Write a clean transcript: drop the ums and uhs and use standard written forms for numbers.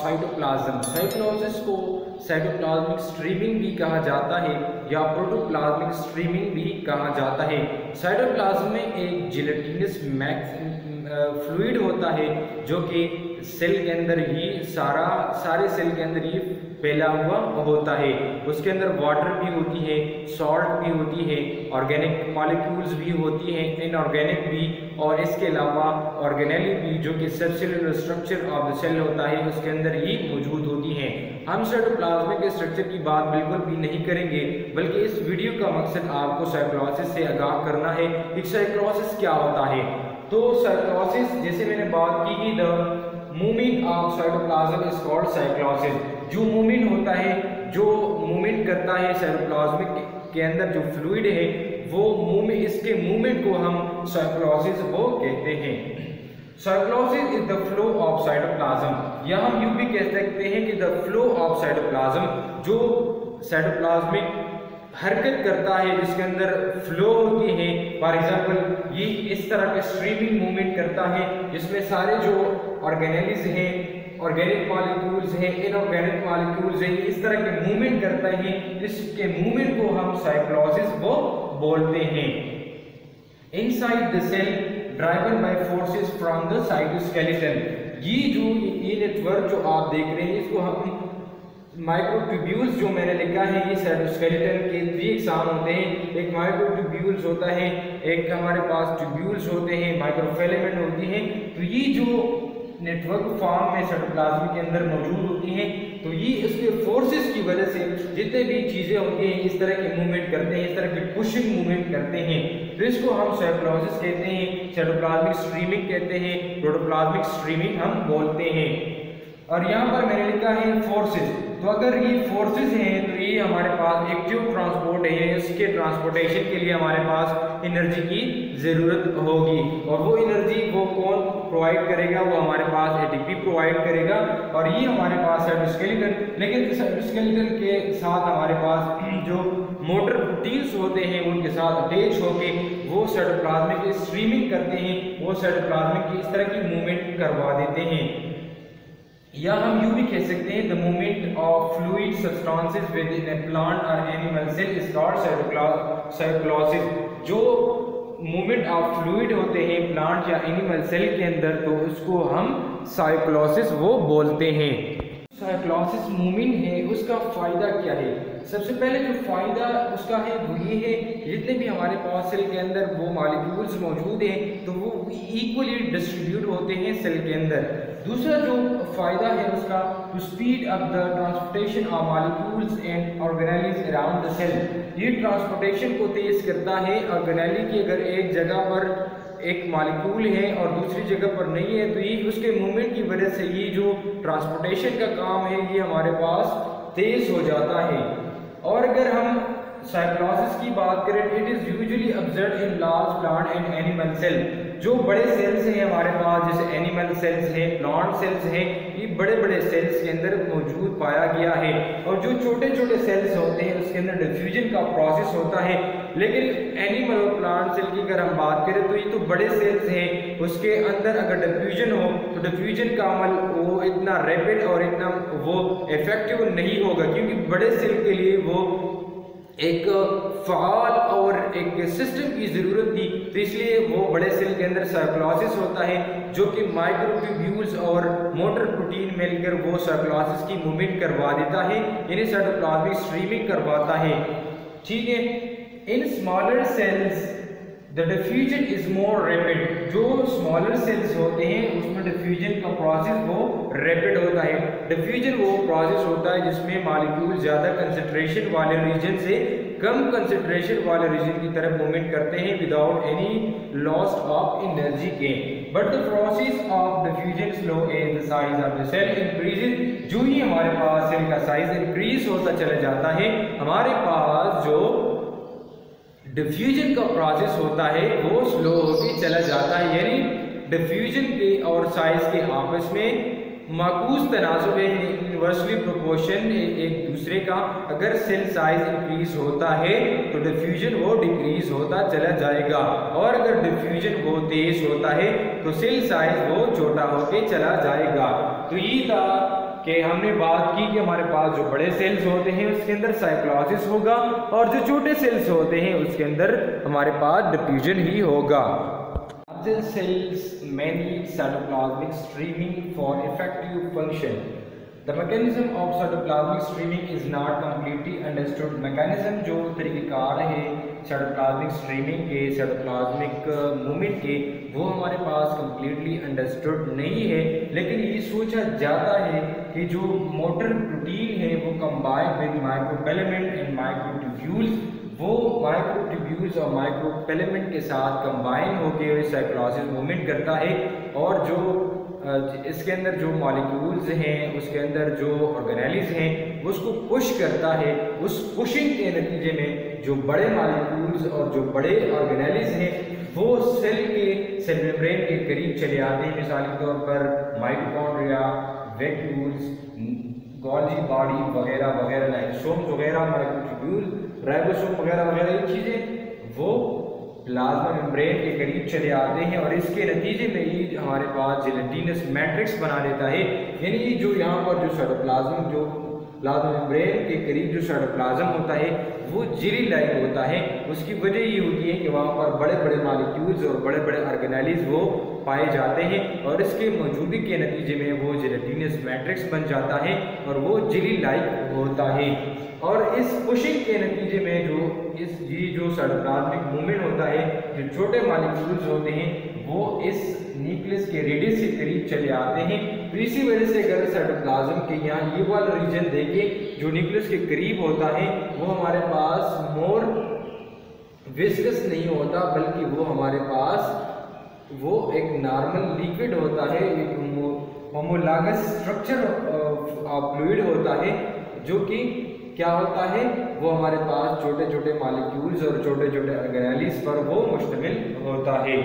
Cytoplasm. Cytoplasm को cytoplasmic streaming भी कहा जाता है या प्रोटोप्लाज्मिक स्ट्रीमिंग भी कहा जाता है। साइटोप्लाज्म में एक जिलेटिनस फ्लूइड होता है जो कि सेल के अंदर ही सारे सेल के अंदर ही फैला हुआ होता है। उसके अंदर वाटर भी होती है, सॉल्ट भी होती है, ऑर्गेनिक मॉलिक्यूल्स भी होती हैं, इनऑर्गेनिक भी, और इसके अलावा ऑर्गेनेली भी जो कि सबसेलुलर स्ट्रक्चर ऑफ द सेल होता है उसके अंदर ही मौजूद होती हैं। हम साइटोप्लाज्म के स्ट्रक्चर की बात बिल्कुल भी नहीं करेंगे, बल्कि इस वीडियो का मकसद आपको साइटोप्लाज्म से आगाह करना है कि साइटोप्लाज्म क्या होता है। तो साइटोप्लाज्म, जैसे मैंने बात की, the movement of cytoplasm is called cytoplasm. जो मूवमेंट होता है, जो मूवमेंट करता है साइटोप्लाज्म के अंदर जो फ्लूइड है, वो मूवमेंट, इसके मूवमेंट को हम साइटोप्लाज्म को कहते हैं। Cytoplasm is the flow of cytoplasm, या हम यूं भी कह सकते हैं कि द फ्लो ऑफ साइटोप्लाज्म, जो साइटोप्लाज्मिक हरकत करता है जिसके अंदर फ्लो होती है। फॉर एग्जांपल ये इस तरह के स्ट्रीमिंग मूवमेंट करता है जिसमें सारे जो ऑर्गेनेलिज हैं, ऑर्गेनिक मॉलिक्यूल्स हैं, इनऑर्गेनिक मॉलिक्यूल्स हैं, इस तरह के मूवमेंट करता है। इसके मूवमेंट को हम साइटोप्लाज्म को बोलते हैं। Inside the cell driven by forces from the cytoskeleton, ये नेटवर्क जो आप देख रहे हैं इसको हम माइक्रोट्यूब्यूल्स, जो मैंने लिखा है, ये साइटोस्केलेटन के 3 एग्जाम होते हैं। एक माइक्रोट्यूब्यूल्स होता है, एक हमारे पास ट्यूब्यूल्स होते हैं, माइक्रोफिलामेंट होती हैं। तो ये जो नेटवर्क फॉर्म में साइटोप्लाज्म के अंदर मौजूद होती हैं, तो ये इसके फोर्सेस की वजह से जितने भी चीज़ें होती हैं इस तरह के मूवमेंट करते हैं, इस तरह की पुशिंग मूवमेंट करते हैं। तो इसको हम साइटोप्लाज्म कहते हैं, साइटोप्लाज्मिक स्ट्रीमिंग कहते हैं, प्रोटोप्लाज्मिक स्ट्रीमिंग हम बोलते हैं। और यहाँ पर मैंने लिखा है फोर्सेस। तो अगर ये फोर्सेस हैं तो ये हमारे पास एक्टिव ट्रांसपोर्ट है, इसके ट्रांसपोर्टेशन के लिए हमारे पास एनर्जी की ज़रूरत होगी, और वो एनर्जी वो कौन प्रोवाइड करेगा? वो हमारे पास एटीपी प्रोवाइड करेगा। और ये हमारे पास साइटोस्केलेटन, लेकिन साइटोस्केलेटन के साथ हमारे पास जो मोटर प्रोटीन्स होते हैं उनके साथ अटैच होके वो साइटोप्लाज्मिक स्ट्रीमिंग करते हैं, वो साइटोप्लाज्मिक की इस तरह की मूवमेंट करवा देते हैं। या हम यूं भी कह सकते हैं the movement of fluid substances within a plant और animal cell is called cytoplasm. जो मूवमेंट ऑफ फ्लूइड होते हैं प्लांट या एनिमल सेल के अंदर, तो उसको हम साइटोप्लाज्म वो बोलते हैं। साइटोप्लाज्म मूवमेंट है, उसका फ़ायदा क्या है? सबसे पहले जो फ़ायदा उसका है वो ये है, जितने भी हमारे पास सेल के अंदर वो मॉलिक्यूल्स मौजूद हैं तो वो इक्वली डिस्ट्रीब्यूट होते हैं सेल के अंदर। दूसरा जो फ़ायदा है उसका, to speed up the transportation of molecules and organelles around the cell, ये ट्रांसपोर्टेशन को तेज़ करता है। ऑर्गेनेली की अगर एक जगह पर एक मॉलिक्यूल है और दूसरी जगह पर नहीं है, तो ये उसके मूवमेंट की वजह से ये जो ट्रांसपोर्टेशन का काम है ये हमारे पास तेज़ हो जाता है। और अगर हम साइटोप्लाज्म की बात करें, it is usually observed in large plant and animal cell. जो बड़े सेल्स हैं हमारे पास, जैसे एनिमल सेल्स हैं, प्लांट सेल्स हैं, ये बड़े बड़े सेल्स के अंदर मौजूद पाया गया है। और जो छोटे छोटे सेल्स होते हैं उसके अंदर डिफ्यूजन का प्रोसेस होता है। लेकिन एनिमल और प्लांट सेल की अगर हम बात करें तो ये तो बड़े सेल्स हैं, उसके अंदर अगर डिफ्यूजन हो तो डिफ्यूजन का अमल वो इतना रैपिड और इतना वो इफेक्टिव नहीं होगा, क्योंकि बड़े सेल के लिए वो एक फ़ाल और एक सिस्टम की ज़रूरत थी। तो इसलिए वो बड़े सेल के अंदर साइटोप्लाज्म होता है जो कि माइक्रोट्यूब्यूल्स और मोटर प्रोटीन मिलकर वो साइटोप्लाज्म की मूवमेंट करवा देता है, यानी साइटोप्लाज्मिक स्ट्रीमिंग करवाता है। ठीक है। In smaller cells the diffusion is more rapid, जो स्मॉलर सेल्स होते हैं उसमें डिफ्यूजन का प्रोसेस वो रैपिड होता है। डिफ्यूजन वो प्रोसेस होता है जिसमें मॉलिक्यूल ज़्यादा कंसंट्रेशन वाले रीजन से कम कंसंट्रेशन वाले रीजन की तरफ मूवमेंट करते हैं without any loss of energy gain. But the process of diffusion slow as the size of the cell increases, जो ही हमारे पास सेल का साइज इंक्रीज होता चला जाता है, हमारे पास जो डिफ्यूजन का प्रोसेस होता है वो स्लो होकर चला जाता है। यानी डिफ्यूजन के और साइज के आपस में माकूस तनासुब है, इन्वर्सली प्रोपोर्शन एक दूसरे का। अगर सेल साइज इंक्रीज होता है तो डिफ्यूजन वो डिक्रीज होता चला जाएगा, और अगर डिफ्यूजन वो तेज होता है तो सेल साइज वो छोटा होके चला जाएगा। तो ये था कि हमने बात की कि हमारे पास जो बड़े सेल्स होते हैं उसके अंदर साइक्लोसिस होगा और जो छोटे सेल्स होते हैं उसके अंदर हमारे पास डिफ्यूजन ही होगा। Cells may need cytoplasmic streaming for effective function. The mechanism of cytoplasmic streaming is not completely understood. mechanism जो तरीक़ेकार है cytoplasmic streaming के, cytoplasmic movement के, वो हमारे पास completely understood नहीं है, लेकिन ये सोचा जाता है कि जो मोटर प्रोटीन है वो combine with microfilament and microtubules, वो माइक्रोट्यूब्यूल्स और माइक्रोफिलामेंट के साथ कंबाइन होकर साइक्लोसिस मूवमेंट करता है और जो इसके अंदर जो मॉलिक्यूल्स हैं उसके अंदर जो ऑर्गेनेल्स हैं उसको पुश करता है। उस पुशिंग के नतीजे में जो बड़े मॉलिक्यूल्स और जो बड़े ऑर्गेनेल्स हैं वो सेल मेम्ब्रेन के करीब चले आते हैं। मिसाल के तौर पर माइटोकॉन्ड्रिया, वैक्यूल्स, गोल्गी बॉडी वगैरह वगैरह, लाइसोम्स वगैरह, माइक्रोट्यूब्यूल, राइबोसोम वगैरह वगैरह ये चीज़ें वो प्लाज्मा मेम्ब्रेन के करीब चले आते हैं और इसके नतीजे में ये हमारे पास जेलेटिनस मैट्रिक्स बना देता है। यानी कि जो यहाँ पर जो साइटोप्लाज्म, जो प्लाज्मा मेम्ब्रेन के करीब जो साइटोप्लाज्म होता है वो जेली लाइक होता है। उसकी वजह ये होती है कि वहाँ पर बड़े बड़े मॉलिक्यूल्स और बड़े बड़े ऑर्गेनेल्स वो पाए जाते हैं और इसके मौजूदगी के नतीजे में वो जेलेटिनस मैट्रिक्स बन जाता है और वो जेली लाइक होता है। और इस पुशिंग के नतीजे में जो साइटोप्लाज्मिक मूवमेंट होता है, जो छोटे मॉलिक्यूल्स होते हैं वो इस न्यूक्लियस के रेडियस के करीब चले आते हैं। तो इसी वजह से अगर साइटोप्लाज्म के यहाँ ये वाला रीजन देखें जो न्यूक्लियस के करीब होता है वो हमारे पास मोर विस्कस नहीं होता, बल्कि वो हमारे पास वो एक नॉर्मल लिक्विड होता है, एक होमोलॉगस स्ट्रक्चर ऑफ फ्लूइड होता है जो कि क्या होता है वो हमारे पास छोटे छोटे मॉलिक्यूल्स और छोटे छोटे ऑर्गेनेल्स पर वो मुश्तमिल होता है।